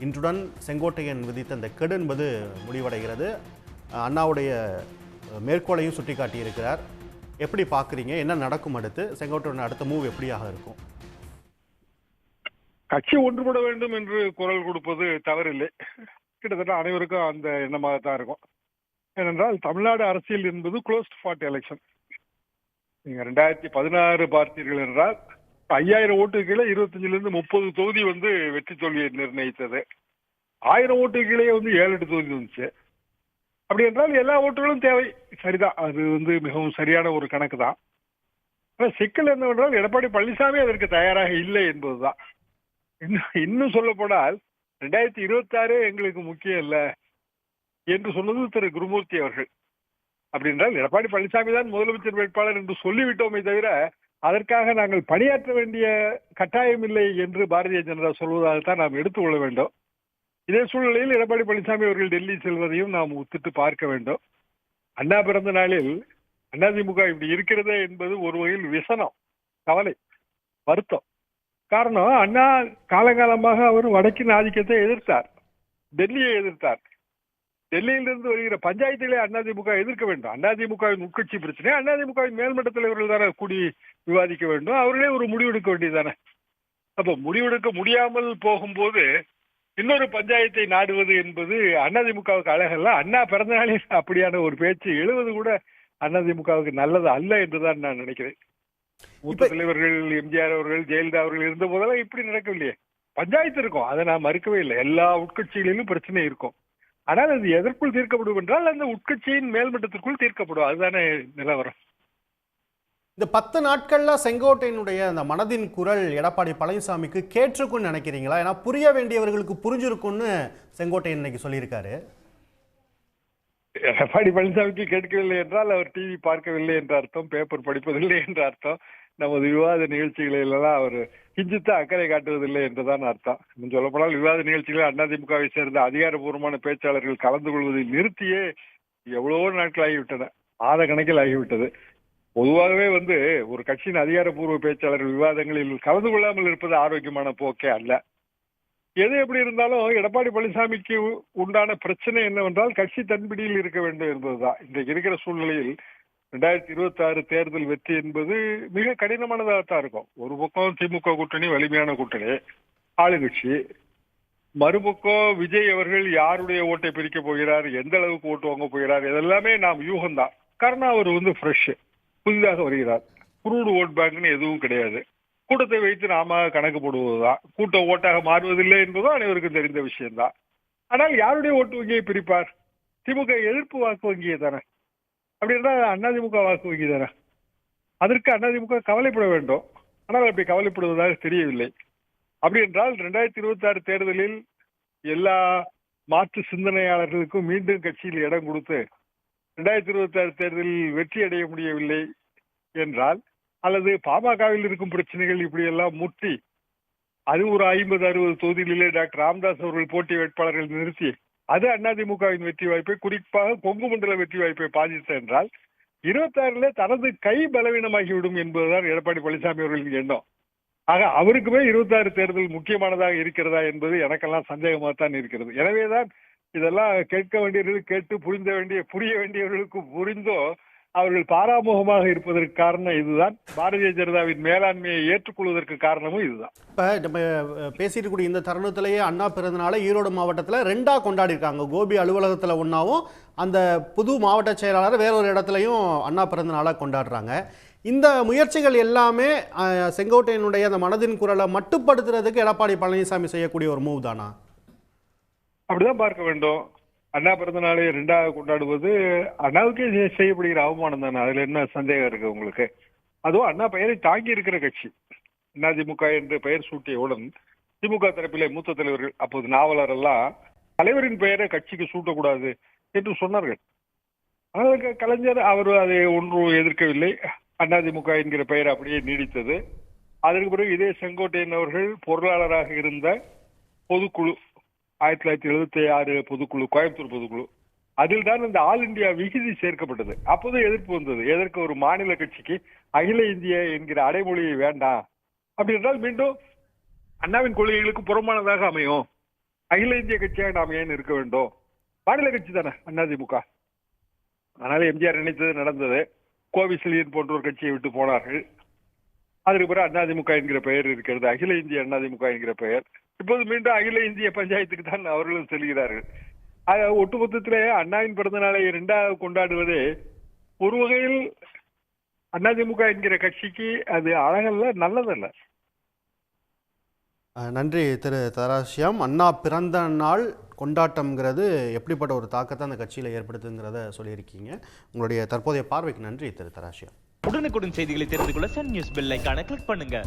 இன்றுடன் செங்கோட்டையன் விதித்த இந்த கெடு என்பது முடிவடைகிறது. அண்ணாவுடைய மேற்கோளையும் சுட்டிக்காட்டியிருக்கிறார். எப்படி பார்க்குறீங்க? என்ன நடக்கும்? அடுத்து செங்கோட்டையன் அடுத்த மூவ் எப்படியாக இருக்கும்? கட்சி ஒன்றுபட வேண்டும் என்று குரல் கொடுப்பது தவறில்லை. கிட்டத்தட்ட அனைவருக்கும் அந்த எண்ணமாக தான் இருக்கும். ஏனென்றால் தமிழ்நாடு அரசியல் என்பது க்ளோஸ்ட் ஃபார்ட் எலெக்ஷன். நீங்க 2016 பார்த்தீர்கள் என்றால் 5000 ஓட்டுகளே 25லிருந்து 30 தொகுதி வெற்றி தோல்வியை நிர்ணயித்தது. 1000 ஓட்டுகளே 7-8 தொகுதி வந்துச்சு. அப்படி என்றால் எல்லா ஓட்டுகளும் தேவை, சரிதான். அது மிகவும் சரியான ஒரு கணக்கு தான். ஆனால் சிக்கல் என்னவென்றால் எடப்பாடி பழனிசாமி அதற்கு தயாராக இல்லை என்பதுதான். இன்னும் சொல்ல போனால் 2026 எங்களுக்கு முக்கியம் இல்லை என்று சொன்னது திரு குருமூர்த்தி அவர்கள். அப்படி என்றால் எடப்பாடி பழனிசாமி தான் முதலமைச்சர் வேட்பாளர் என்று சொல்லிவிட்டோமே தவிர அதற்காக நாங்கள் பணியாற்ற வேண்டிய கட்டாயம் இல்லை என்று பாரதிய ஜனதா சொல்வதாகத்தான் நாம் எடுத்துக்கொள்ள வேண்டும். இதே சூழ்நிலையில் எடப்பாடி பழனிசாமி அவர்கள் டெல்லி செல்வதையும் நாம் ஒத்துட்டு பார்க்க வேண்டும். அண்ணா பிறந்த நாளில் அதிமுக இப்படி இருக்கிறதே என்பது ஒரு வகையில் விசனம், கவலை, வருத்தம். காரணம், அண்ணா காலகாலமாக அவர் வடக்கின் ஆதிக்கத்தை எதிர்த்தார், டெல்லியை எதிர்த்தார். டெல்லியிலிருந்து வருகிற பஞ்சாயத்திலே அதிமுக எதிர்க்க வேண்டும். அதிமுகவின் உட்கட்சி பிரச்சனை அதிமுகவின் மேல்மட்ட தலைவர்கள் தானே கூடி விவாதிக்க வேண்டும். அவர்களே ஒரு முடிவெடுக்க வேண்டியதானே. அப்போ முடிவெடுக்க முடியாமல் போகும்போது இன்னொரு பஞ்சாயத்தை நாடுவது என்பது அதிமுகவுக்கு அழகல்ல. அண்ணா பிறந்த நாளில் அப்படியான ஒரு பேச்சு எழுவது கூட அதிமுகவுக்கு நல்லது அல்ல என்றுதான் நான் நினைக்கிறேன். மூத்த தலைவர்கள் எம்ஜிஆர் அவர்கள், ஜெயலலிதா அவர்கள் இருந்த போதெல்லாம் இப்படி நடக்கவில்லையே. பஞ்சாயத்து இருக்கும், அதை நான் மறுக்கவே இல்லை. எல்லா உட்கட்சிகளிலும் பிரச்சனை இருக்கும். ஆனால் அது எதற்குள் தீர்க்கப்படும் என்றால் அந்த உட்கட்சியின் மேல்மட்டத்திற்குள் தீர்க்கப்படும். அதுதானே நிலவரம். இந்த 10 நாட்கள்ல செங்கோட்டையனுடைய அந்த மனதின் குரல் எடப்பாடி பழனிசாமிக்கு கேட்டிருக்குன்னு நினைக்கிறீங்களா? ஏன்னா புரிய வேண்டியவர்களுக்கு புரிஞ்சிருக்கும்னு செங்கோட்டையன் இன்னைக்கு சொல்லியிருக்காரு. எடப்பாடி பழனிசாமிக்கு கேட்கவில்லை என்றால் அவர் டிவி பார்க்கவில்லை என்ற அர்த்தம், பேப்பர் படிப்பதில்லை என்ற அர்த்தம், நமது விவாத நிகழ்ச்சிகளிலெல்லாம் அவர் கிஞ்சித்த அக்கறை காட்டுவதில்லை என்றுதான் அர்த்தம். சொல்லப்போனால் விவாத நிகழ்ச்சிகளில் அதிமுகவை சேர்ந்த அதிகாரப்பூர்வமான பேச்சாளர்கள் கலந்து கொள்வதை நிறுத்தியே எவ்வளவோ நாட்கள் ஆகிவிட்டன, மாத கணக்கில் ஆகிவிட்டது. பொதுவாகவே ஒரு கட்சியின் அதிகாரப்பூர்வ பேச்சாளர்கள் விவாதங்களில் கலந்து கொள்ளாமல் இருப்பது ஆரோக்கியமான போக்கே அல்ல. எது எப்படி இருந்தாலும் எடப்பாடி பழனிசாமிக்கு உண்டான பிரச்சனை என்னவென்றால் கட்சி தன்பிடியில் இருக்க வேண்டும் என்பதுதான். இன்றைக்கு இருக்கிற சூழ்நிலையில் 2026 தேர்தல் வெற்றி என்பது மிக கடினமானதாகத்தான் இருக்கும். ஒரு பக்கம் திமுக கூட்டணி வலிமையான கூட்டணி, ஆளுங்கட்சி. மறுபக்கம் விஜய் அவர்கள் யாருடைய ஓட்டை பிரிக்க போகிறார், எந்த அளவுக்கு ஓட்டு வாங்க போகிறார், இதெல்லாமே நாம் யூகம்தான். காரணம் அவர் ஃப்ரெஷ், புதிதாக வருகிறார். குரூடு ஓட் பேங்க்னு எதுவும் கிடையாது. கூட்டத்தை வைத்து நாம கணக்கு போடுவதுதான். கூட்டம் ஓட்டாக மாறுவதில்லை என்பதும் அனைவருக்கும் தெரிந்த விஷயம்தான். ஆனால் யாருடைய ஓட்டு வங்கியை பிரிப்பார்? திமுக எதிர்ப்பு வாக்கு வங்கியை தானே. அப்படி இருந்தால் அதிமுக வாக்கு வங்கி தானே. அதற்கு அதிமுக கவலைப்பட வேண்டும். ஆனால் அப்படி கவலைப்படுவதாக தெரியவில்லை. அப்படி என்றால் 2026 தேர்தலில் எல்லா மாற்று சிந்தனையாளர்களுக்கும் மீண்டும் கட்சியில் இடம் கொடுத்து 2026 தேர்தலில் வெற்றி அடைய முடியவில்லை என்றால், அல்லது பாமகவில் இருக்கும் பிரச்சனைகள் இப்படி எல்லாம் முற்றி அது ஒரு 50-60 தொகுதிகளிலே டாக்டர் ராமதாஸ் அவர்கள் போட்டி வேட்பாளர்கள் நிறுத்தி அது அதிமுகவின் வெற்றி வாய்ப்பை, குறிப்பாக கொங்கு மண்டல வெற்றி வாய்ப்பை பாதித்த என்றால் 26 தனது கை பலவீனமாகிவிடும் என்பதுதான் எடப்பாடி பழனிசாமி அவர்களின் எண்ணம். ஆக அவருக்குமே 26 தேர்தல் முக்கியமானதாக இருக்கிறதா என்பது எனக்கெல்லாம் சந்தேகமாகத்தான் இருக்கிறது. எனவேதான் இதெல்லாம் கேட்க வேண்டியவர்கள் கேட்டு, புரிய வேண்டியவர்களுக்கு புரிந்தோ அவர்கள் பாராமுகமாக இருப்பதற்கு காரணம் இதுதான். பாரதிய ஜனதாவின் மேலாண்மையை ஏற்றுக்கொள்வதற்கு காரணமும் இதுதான். இப்போ நம்ம பேசிட்டு கூடிய இந்த தருணத்திலேயே அண்ணா பிறந்தநாளை ஈரோடு மாவட்டத்தில் 2ஆ கொண்டாடிருக்காங்க. கோபி அலுவலகத்தில் ஒன்றாவும், அந்த புது மாவட்ட செயலாளர் வேறொரு இடத்துலையும் அண்ணா பிறந்தநாளாக கொண்டாடுறாங்க. இந்த முயற்சிகள் எல்லாமே செங்கோட்டையனுடைய அந்த மனதின் குரலை மட்டுப்படுத்துறதுக்கு எடப்பாடி பழனிசாமி செய்யக்கூடிய ஒரு மூவ் தானா? அப்படிதான் பார்க்க வேண்டும். அண்ணா பிறந்த நாளை 2ஆக கொண்டாடுவது அண்ணாவுக்கே செய்யப்படுகிற அவமானம் தானே. அதுல என்ன சந்தேகம் இருக்கு உங்களுக்கு? அதுவும் அண்ணா பெயரை தாங்கி இருக்கிற கட்சி. அதிமுக என்று பெயர் சூட்டியவுடன் திமுக தரப்பிலே மூத்த தலைவர்கள், அப்போது நாவலர் எல்லாம் தலைவரின் பெயரை கட்சிக்கு சூட்டக்கூடாது என்று சொன்னார்கள். ஆனால் கலைஞர் அவர் அதை ஒன்றும் எதிர்க்கவில்லை. அதிமுக என்கிற பெயர் அப்படியே நீடித்தது. அதற்கு பிறகு இதே செங்கோட்டையன் அவர்கள் பொருளாளராக இருந்த பொதுக்குழு, 1976 பொதுக்குழு, கோயம்புத்தூர் பொதுக்குழு, அதில் தான் இந்த ஆல் இந்தியா விகுதி சேர்க்கப்பட்டது. அப்போது எதிர்ப்பு வந்தது. எதற்கு ஒரு மாநில கட்சிக்கு அகில இந்திய என்கிற அடைமொழியை வேண்டாம், அப்படி என்றால் மீண்டும் அண்ணாவின் கொள்கைகளுக்கு புறமானதாக அமையும் அகில இந்திய கட்சியாக நாம் ஏன் இருக்க வேண்டும்? மாநில கட்சி தானே அதிமுக. அதனால எம்ஜிஆர் நினைத்தது நடந்தது. கோவிசெலியன் போன்ற ஒரு கட்சியை விட்டு போனார்கள். அதற்கு பிறகு அதிமுக என்கிற பெயர் இருக்கிறது, அகில இந்திய அதிமுக என்கிற பெயர். இப்போது மீண்டும் அகில இந்திய பஞ்சாயத்துக்கு தான் அவர்களும் செல்கிறார்கள். ஒட்டுமொத்தத்திலே அண்ணாவின் பிறந்த நாளை 2ஆக கொண்டாடுவதே ஒரு வகையில் அதிமுக என்கிற கட்சிக்கு அது அழகல்ல, நல்லதல்ல. நன்றி திரு தராசியம். அண்ணா பிறந்த நாள் கொண்டாட்டம்ங்கிறது எப்படிப்பட்ட ஒரு தாக்கத்தை அந்த கட்சியில் ஏற்படுத்துங்கிறத சொல்லியிருக்கீங்க. உங்களுடைய தற்போதைய பார்வைக்கு நன்றி திரு தராசியம். உடனுக்குடன் செய்திகளை தெரிந்து கொள்ள சன் நியூஸ் பெல் ஐகானை கிளிக் பண்ணுங்க.